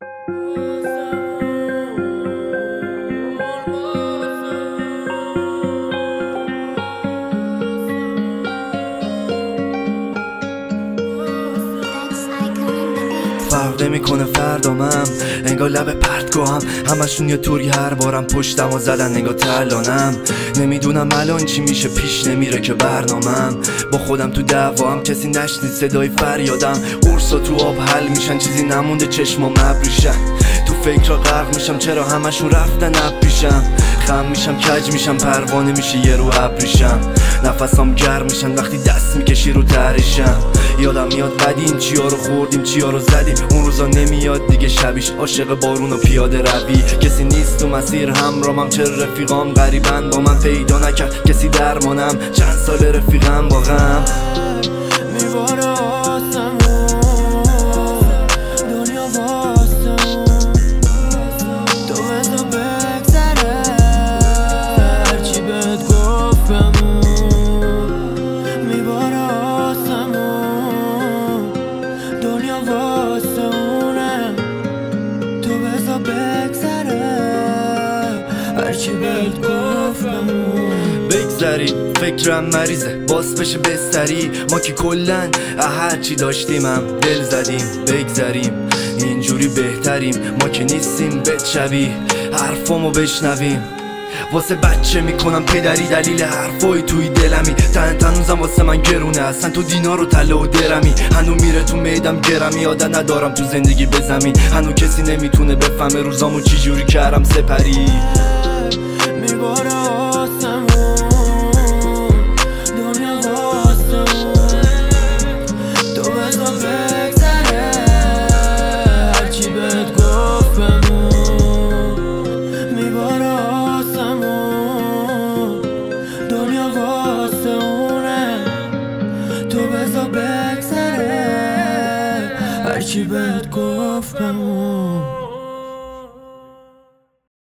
فرق نمیکنه فردامم انگار لب پرتگاهم همشون یه طوری هر بارم پشتم و زدن نگاه تلانم نمیدونم الان چی میشه پیش نمیره که برنامم با خودم تو دعوام کسی نشنید صدای فریادم قرصا تو آب حل میشن چیزی نمونده چشمام ابریشن تو فکر غرق میشم چرا همشون رفتن اب پیشم خم میشم کج میشم پروانه میشه یه رو ابریشم نفسام گرم میشن وقتی دست میکشی رو ترشم یادم میاد بدیم چیا رو خوردیم چیا رو زدیم اون روزا نمیاد دیگه شبیش عاشق بارون و پیاده روی کسی نیست تو مسیر همراهم چرا رفیقام غریبن با من پیدا نکرد کسی درمانم چند سال رفیقم با غم میباره آسمون دنیا واسمون تو بزا بگذره هرچی بهت گفتمون میباره آسمون دنیا واسمونه تو بزا بگذره هرچی بهت گفتمون بگذری فکرم مریضه باز بشه بستری ما که کلن هرچی داشتیمم دل زدیم بگذریم اینجوری بهتریم ما که نیستیم بد شبیه حرفامو بشنویم واسه بچه میکنم پدری دلیل حرفای توی دلمی تنوزم واسه من گرونه اصلا تو دینار و طلا و درمی هنو میره تو میدم گرمی عادت ندارم تو زندگی به زمین هنو کسی نمیتونه بفهمه روزامو چی جوری کردم سپری میباره آسمون دنیا واسمون تو بزا بگذره هرچی بهت گفتمون میباره آسمون دنیا واسمونه تو بزا بگذره هرچی بهت گفتمون